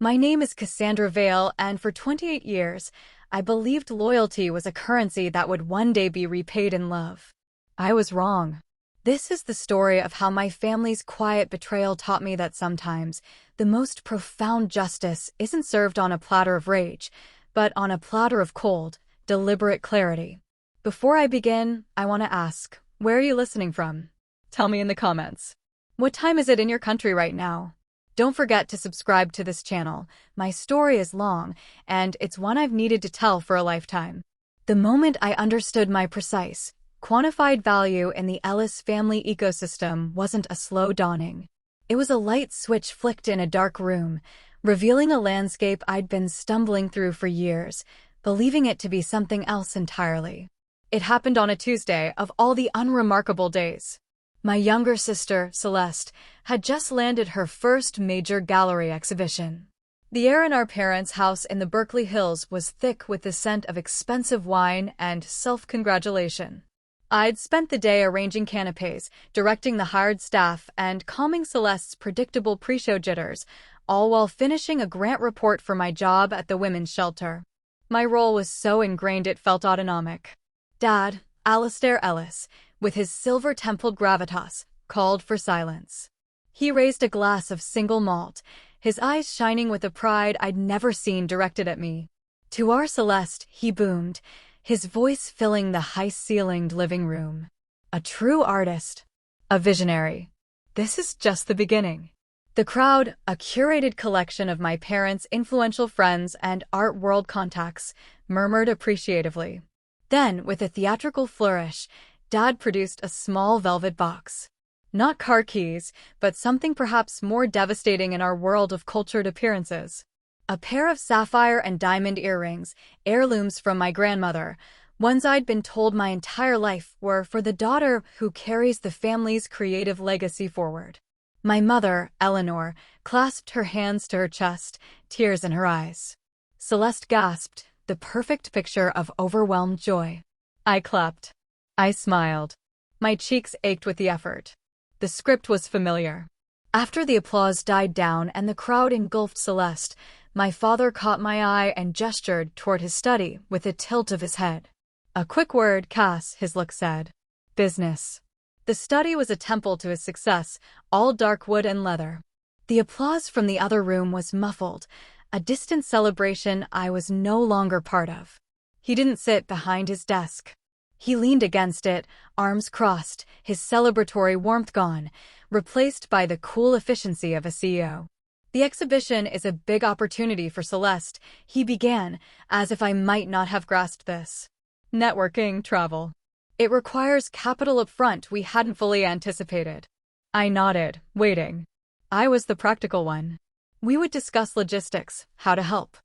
My name is Cassandra Vale, and for 28 years, I believed loyalty was a currency that would one day be repaid in love. I was wrong. This is the story of how my family's quiet betrayal taught me that sometimes the most profound justice isn't served on a platter of rage, but on a platter of cold, deliberate clarity. Before I begin, I want to ask, where are you listening from? Tell me in the comments. What time is it in your country right now? Don't forget to subscribe to this channel. My story is long, and it's one I've needed to tell for a lifetime. The moment I understood my precise, quantified value in the Ellis family ecosystem wasn't a slow dawning. It was a light switch flicked in a dark room, revealing a landscape I'd been stumbling through for years, believing it to be something else entirely. It happened on a Tuesday of all the unremarkable days. My younger sister, Celeste, had just landed her first major gallery exhibition. The air in our parents' house in the Berkeley Hills was thick with the scent of expensive wine and self-congratulation. I'd spent the day arranging canapes, directing the hired staff, and calming Celeste's predictable pre-show jitters, all while finishing a grant report for my job at the women's shelter. My role was so ingrained it felt autonomic. Dad, Alistair Ellis, with his silver-templed gravitas, called for silence. He raised a glass of single malt, his eyes shining with a pride I'd never seen directed at me. To our Celeste, he boomed, his voice filling the high-ceilinged living room. A true artist. A visionary. This is just the beginning. The crowd, a curated collection of my parents' influential friends and art world contacts, murmured appreciatively. Then, with a theatrical flourish, Dad produced a small velvet box. Not car keys, but something perhaps more devastating in our world of cultured appearances. A pair of sapphire and diamond earrings, heirlooms from my grandmother, ones I'd been told my entire life were for the daughter who carries the family's creative legacy forward. My mother, Eleanor, clasped her hands to her chest, tears in her eyes. Celeste gasped, the perfect picture of overwhelmed joy. I clapped. I smiled. My cheeks ached with the effort. The script was familiar. After the applause died down and the crowd engulfed Celeste, my father caught my eye and gestured toward his study with a tilt of his head. A quick word, Cass, his look said. Business. The study was a temple to his success, all dark wood and leather. The applause from the other room was muffled, a distant celebration I was no longer part of. He didn't sit behind his desk. He leaned against it, arms crossed, his celebratory warmth gone, replaced by the cool efficiency of a CEO. The exhibition is a big opportunity for Celeste, he began, as if I might not have grasped this. Networking, travel. It requires capital up front we hadn't fully anticipated. I nodded, waiting. I was the practical one. We would discuss logistics, how to help.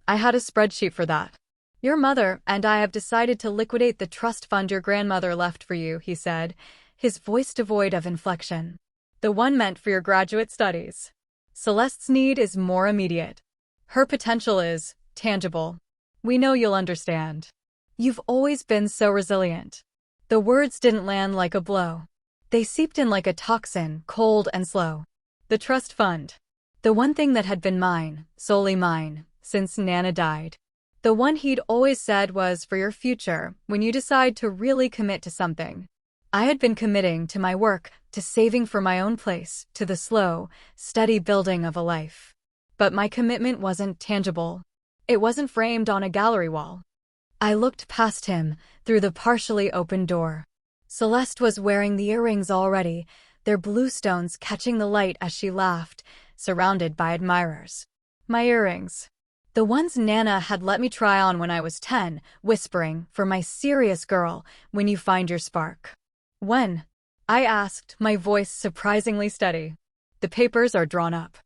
I had a spreadsheet for that. Your mother and I have decided to liquidate the trust fund your grandmother left for you, he said, his voice devoid of inflection. The one meant for your graduate studies. Celeste's need is more immediate. Her potential is tangible. We know you'll understand. You've always been so resilient. The words didn't land like a blow. They seeped in like a toxin, cold and slow. The trust fund. The one thing that had been mine, solely mine, since Nana died. The one he'd always said was for your future, when you decide to really commit to something. I had been committing to my work, to saving for my own place, to the slow, steady building of a life. But my commitment wasn't tangible. It wasn't framed on a gallery wall. I looked past him, through the partially open door. Celeste was wearing the earrings already, their blue stones catching the light as she laughed, surrounded by admirers. My earrings. The ones Nana had let me try on when I was 10, whispering, for my serious girl, when you find your spark. When? I asked, my voice surprisingly steady. The papers are drawn up.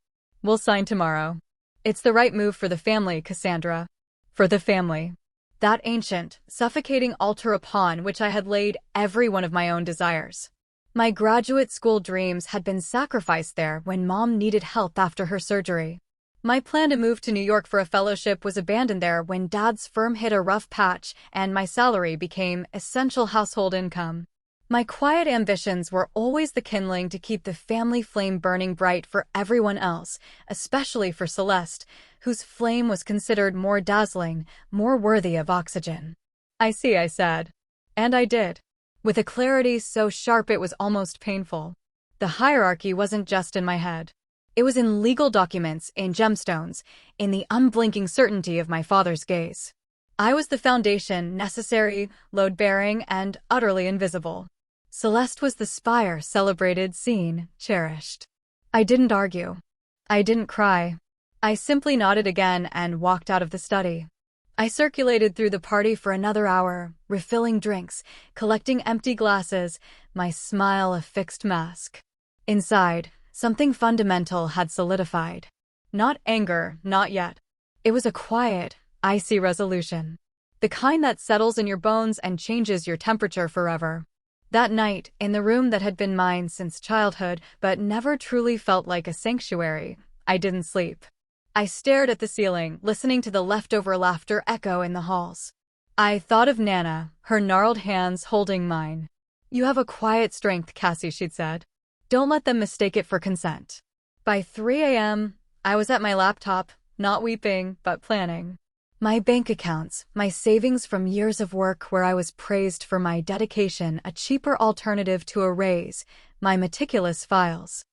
We'll sign tomorrow. It's the right move for the family, Cassandra. For the family. That ancient, suffocating altar upon which I had laid every one of my own desires. My graduate school dreams had been sacrificed there when Mom needed help after her surgery. My plan to move to New York for a fellowship was abandoned there when Dad's firm hit a rough patch and my salary became essential household income. My quiet ambitions were always the kindling to keep the family flame burning bright for everyone else, especially for Celeste, whose flame was considered more dazzling, more worthy of oxygen. I see, I said. And I did. With a clarity so sharp it was almost painful. The hierarchy wasn't just in my head. It was in legal documents, in gemstones, in the unblinking certainty of my father's gaze. I was the foundation, necessary, load-bearing, and utterly invisible. Celeste was the spire, celebrated, seen, cherished. I didn't argue. I didn't cry. I simply nodded again and walked out of the study. I circulated through the party for another hour, refilling drinks, collecting empty glasses, my smile a fixed mask. Inside, something fundamental had solidified. Not anger, not yet. It was a quiet, icy resolution. The kind that settles in your bones and changes your temperature forever. That night, in the room that had been mine since childhood but never truly felt like a sanctuary, I didn't sleep. I stared at the ceiling, listening to the leftover laughter echo in the halls. I thought of Nana, her gnarled hands holding mine. "You have a quiet strength, Cassie," she'd said. "Don't let them mistake it for consent." By 3 a.m., I was at my laptop, not weeping, but planning. My bank accounts, my savings from years of work where I was praised for my dedication, a cheaper alternative to a raise, my meticulous files.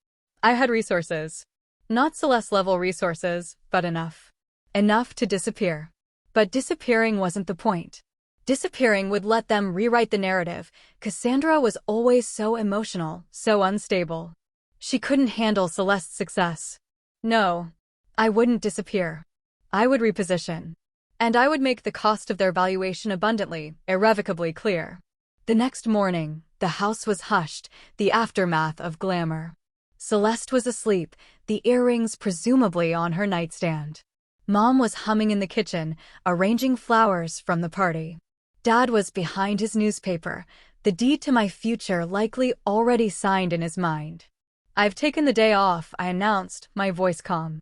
I had resources. Not Celeste-level resources, but enough. Enough to disappear. But disappearing wasn't the point. Disappearing would let them rewrite the narrative. Cassandra was always so emotional, so unstable. She couldn't handle Celeste's success. No, I wouldn't disappear. I would reposition. And I would make the cost of their valuation abundantly, irrevocably clear. The next morning, the house was hushed, the aftermath of glamour. Celeste was asleep, the earrings presumably on her nightstand. Mom was humming in the kitchen, arranging flowers from the party. Dad was behind his newspaper, the deed to my future likely already signed in his mind. "I've taken the day off," I announced, my voice calm.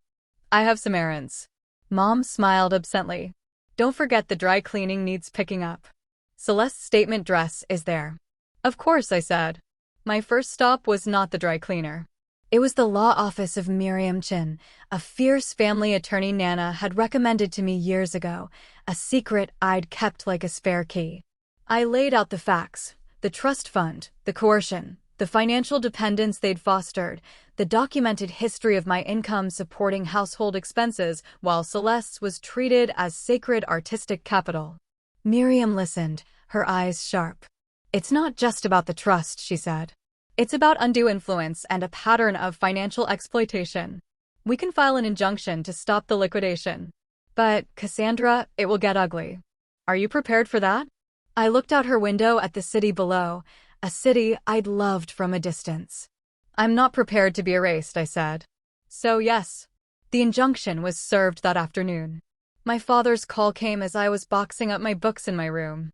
"I have some errands." Mom smiled absently. "Don't forget the dry cleaning needs picking up. Celeste's statement dress is there." "Of course," I said. My first stop was not the dry cleaner. It was the law office of Miriam Chin, a fierce family attorney Nana had recommended to me years ago, a secret I'd kept like a spare key. I laid out the facts, the trust fund, the coercion, the financial dependence they'd fostered, the documented history of my income supporting household expenses while Celeste's was treated as sacred artistic capital. Miriam listened, her eyes sharp. "It's not just about the trust," she said. "It's about undue influence and a pattern of financial exploitation. We can file an injunction to stop the liquidation. But, Cassandra, it will get ugly. Are you prepared for that?" I looked out her window at the city below, a city I'd loved from a distance. "I'm not prepared to be erased," I said. So yes, the injunction was served that afternoon. My father's call came as I was boxing up my books in my room.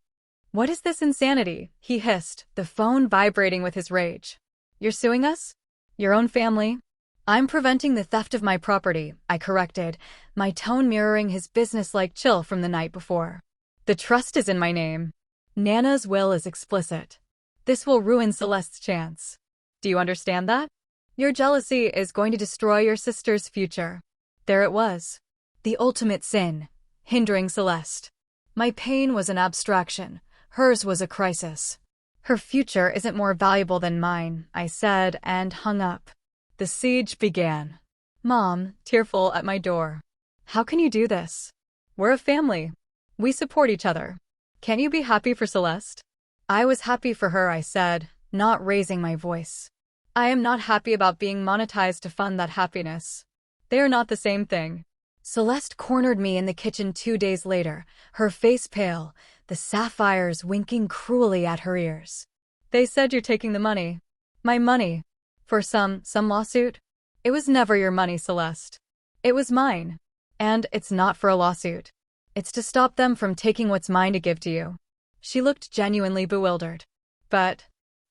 "What is this insanity?" he hissed, the phone vibrating with his rage. "You're suing us? Your own family?" "I'm preventing the theft of my property," I corrected, my tone mirroring his businesslike chill from the night before. "The trust is in my name. Nana's will is explicit. This will ruin Celeste's chance. Do you understand that? Your jealousy is going to destroy your sister's future." There it was. The ultimate sin, hindering Celeste. My pain was an abstraction. Hers was a crisis. "Her future isn't more valuable than mine," I said and hung up. The siege began. Mom, tearful at my door. "How can you do this? We're a family. We support each other. Can't you be happy for Celeste?" "I was happy for her," I said, not raising my voice. "I am not happy about being monetized to fund that happiness. They are not the same thing." Celeste cornered me in the kitchen 2 days later, her face pale, the sapphires winking cruelly at her ears. "They said you're taking the money." "My money? For some lawsuit?" "It was never your money, Celeste. It was mine. And it's not for a lawsuit. It's to stop them from taking what's mine to give to you." She looked genuinely bewildered. "But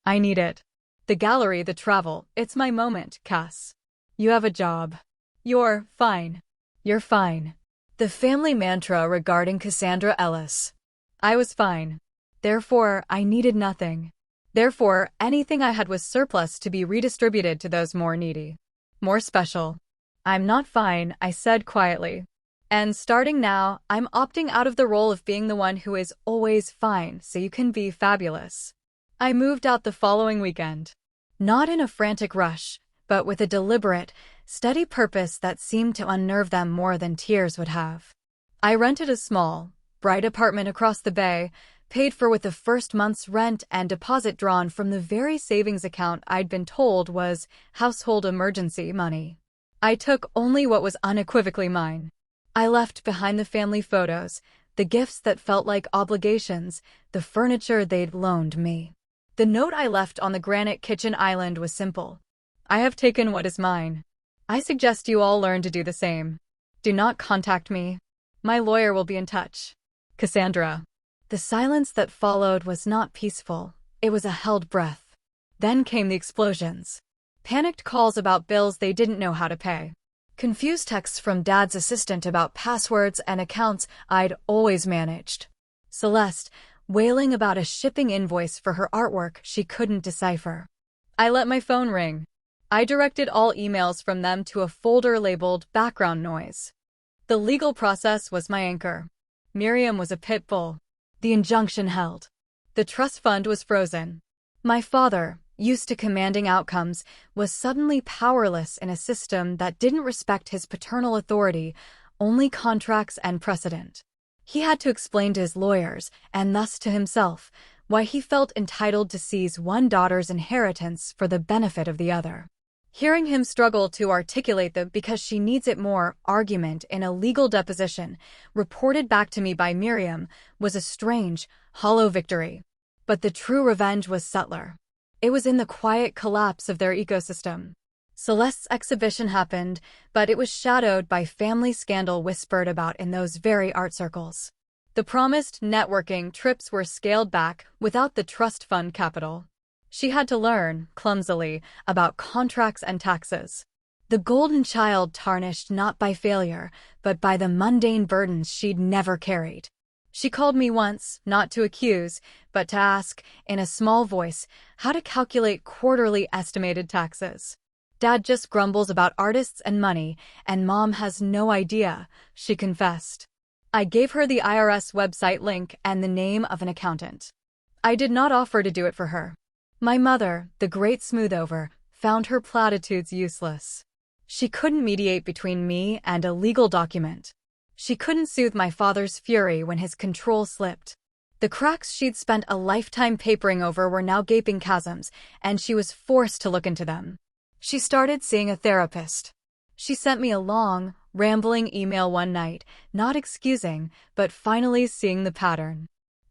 I need it. The gallery, the travel, it's my moment, Cass. You have a job. You're fine. You're fine." The family mantra regarding Cassandra Ellis. I was fine. Therefore, I needed nothing. Therefore, anything I had was surplus to be redistributed to those more needy. More special. I'm not fine, I said quietly. And starting now, I'm opting out of the role of being the one who is always fine so you can be fabulous. I moved out the following weekend. Not in a frantic rush, but with a deliberate, steady purpose that seemed to unnerve them more than tears would have. I rented a small, bright apartment across the bay, paid for with the first month's rent and deposit drawn from the very savings account I'd been told was household emergency money. I took only what was unequivocally mine. I left behind the family photos, the gifts that felt like obligations, the furniture they'd loaned me. The note I left on the granite kitchen island was simple. I have taken what is mine. I suggest you all learn to do the same. Do not contact me. My lawyer will be in touch. Cassandra. The silence that followed was not peaceful. It was a held breath. Then came the explosions. Panicked calls about bills they didn't know how to pay. Confused texts from Dad's assistant about passwords and accounts I'd always managed. Celeste, wailing about a shipping invoice for her artwork she couldn't decipher. I let my phone ring. I directed all emails from them to a folder labeled background noise. The legal process was my anchor. Miriam was a pit bull. The injunction held. The trust fund was frozen. My father, used to commanding outcomes, was suddenly powerless in a system that didn't respect his paternal authority, only contracts and precedent. He had to explain to his lawyers, and thus to himself, why he felt entitled to seize one daughter's inheritance for the benefit of the other. Hearing him struggle to articulate the "because she needs it more" argument in a legal deposition, reported back to me by Miriam, was a strange, hollow victory. But the true revenge was subtler. It was in the quiet collapse of their ecosystem. Celeste's exhibition happened, but it was shadowed by family scandal whispered about in those very art circles. The promised networking trips were scaled back without the trust fund capital. She had to learn, clumsily, about contracts and taxes. The golden child tarnished not by failure, but by the mundane burdens she'd never carried. She called me once, not to accuse, but to ask, in a small voice, how to calculate quarterly estimated taxes. Dad just grumbles about artists and money, and Mom has no idea, she confessed. I gave her the IRS website link and the name of an accountant. I did not offer to do it for her. My mother, the great smoothover, found her platitudes useless. She couldn't mediate between me and a legal document. She couldn't soothe my father's fury when his control slipped. The cracks she'd spent a lifetime papering over were now gaping chasms, and she was forced to look into them. She started seeing a therapist. She sent me a long, rambling email one night, not excusing, but finally seeing the pattern.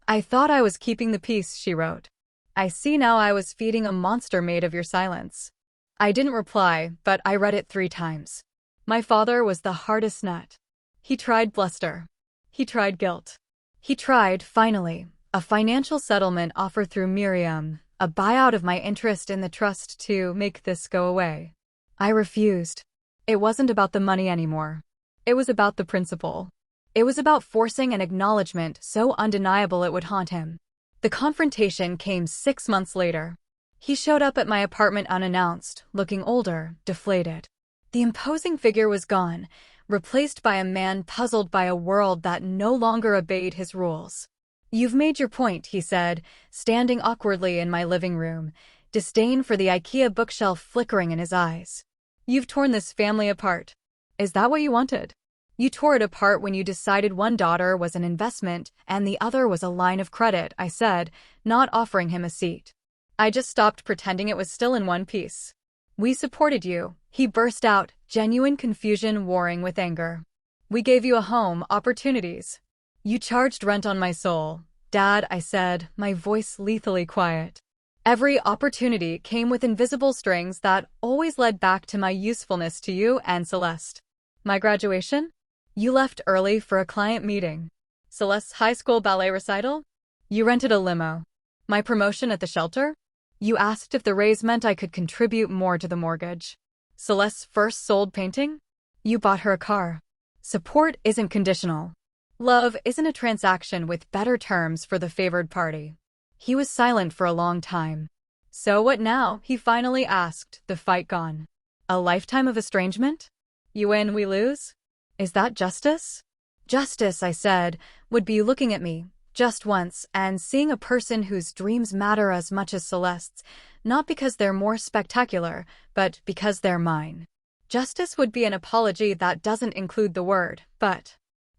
I thought I was keeping the peace, she wrote. I see now I was feeding a monster made of your silence. I didn't reply, but I read it 3 times. My father was the hardest nut. He tried bluster. He tried guilt. He tried, finally, a financial settlement offer through Miriam, a buyout of my interest in the trust to make this go away. I refused. It wasn't about the money anymore. It was about the principle. It was about forcing an acknowledgement so undeniable it would haunt him. The confrontation came 6 months later. He showed up at my apartment unannounced, looking older, deflated. The imposing figure was gone, replaced by a man puzzled by a world that no longer obeyed his rules. You've made your point, he said, standing awkwardly in my living room, disdain for the IKEA bookshelf flickering in his eyes. You've torn this family apart. Is that what you wanted? You tore it apart when you decided one daughter was an investment and the other was a line of credit, I said, not offering him a seat. I just stopped pretending it was still in one piece. We supported you, he burst out, genuine confusion warring with anger. We gave you a home, opportunities. You charged rent on my soul. Dad, I said, my voice lethally quiet. Every opportunity came with invisible strings that always led back to my usefulness to you and Celeste. My graduation? You left early for a client meeting. Celeste's high school ballet recital? You rented a limo. My promotion at the shelter? You asked if the raise meant I could contribute more to the mortgage. Celeste's first sold painting? You bought her a car. Support isn't conditional. Love isn't a transaction with better terms for the favored party. He was silent for a long time. "So what now?" he finally asked, the fight gone. "A lifetime of estrangement? You win, we lose? Is that justice?" "Justice," I said, "would be looking at me, just once, and seeing a person whose dreams matter as much as Celeste's, not because they're more spectacular, but because they're mine." Justice would be an apology that doesn't include the word, but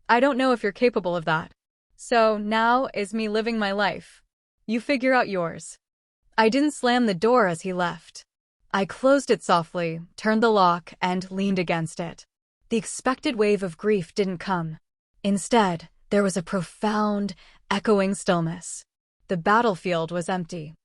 I don't know if you're capable of that. So now is me living my life. You figure out yours. I didn't slam the door as he left. I closed it softly, turned the lock, and leaned against it. The expected wave of grief didn't come. Instead, there was a profound, echoing stillness. The battlefield was empty.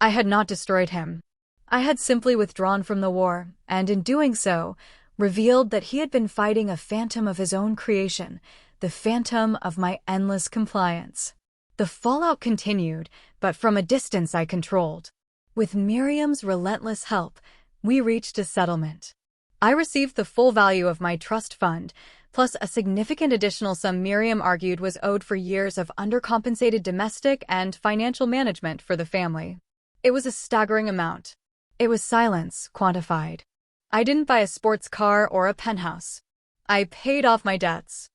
I had not destroyed him. I had simply withdrawn from the war, and in doing so, revealed that he had been fighting a phantom of his own creation, the phantom of my endless compliance. The fallout continued, but from a distance I controlled. With Miriam's relentless help, we reached a settlement. I received the full value of my trust fund, plus a significant additional sum Miriam argued was owed for years of undercompensated domestic and financial management for the family. It was a staggering amount. It was silence, quantified. I didn't buy a sports car or a penthouse. I paid off my debts.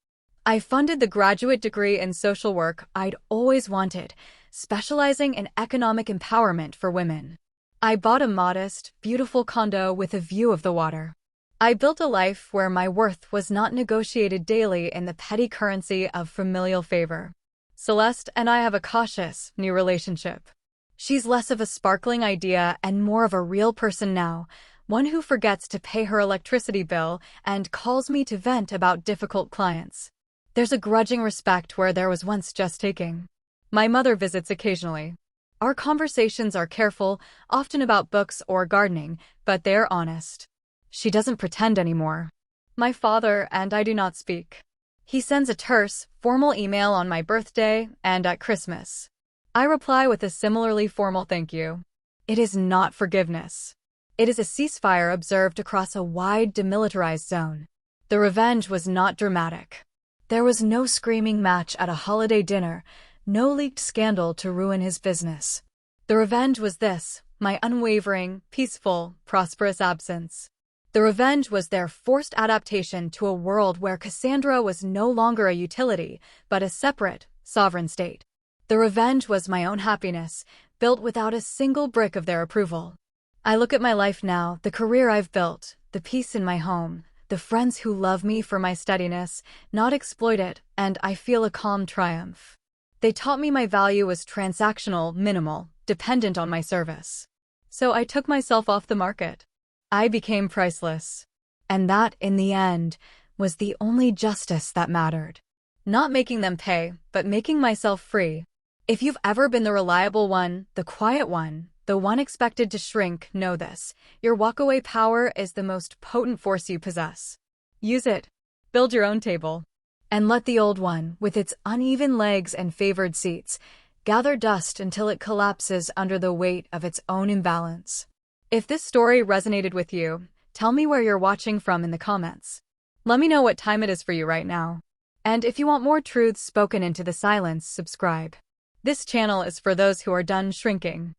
I funded the graduate degree in social work I'd always wanted, specializing in economic empowerment for women. I bought a modest, beautiful condo with a view of the water. I built a life where my worth was not negotiated daily in the petty currency of familial favor. Celeste and I have a cautious, new relationship. She's less of a sparkling idea and more of a real person now, one who forgets to pay her electricity bill and calls me to vent about difficult clients. There's a grudging respect where there was once just taking. My mother visits occasionally. Our conversations are careful, often about books or gardening, but they're honest. She doesn't pretend anymore. My father and I do not speak. He sends a terse, formal email on my birthday and at Christmas. I reply with a similarly formal thank you. It is not forgiveness. It is a ceasefire observed across a wide, demilitarized zone. The revenge was not dramatic. There was no screaming match at a holiday dinner, no leaked scandal to ruin his business. The revenge was this, my unwavering, peaceful, prosperous absence. The revenge was their forced adaptation to a world where Cassandra was no longer a utility, but a separate, sovereign state. The revenge was my own happiness, built without a single brick of their approval. I look at my life now, the career I've built, the peace in my home, the friends who love me for my steadiness, not exploit it, and I feel a calm triumph. They taught me my value was transactional, minimal, dependent on my service. So I took myself off the market. I became priceless. And that, in the end, was the only justice that mattered. Not making them pay, but making myself free. If you've ever been the reliable one, the quiet one, the one expected to shrink, know this. Your walkaway power is the most potent force you possess. Use it. Build your own table. And let the old one, with its uneven legs and favored seats, gather dust until it collapses under the weight of its own imbalance. If this story resonated with you, tell me where you're watching from in the comments. Let me know what time it is for you right now. And if you want more truths spoken into the silence, subscribe. This channel is for those who are done shrinking.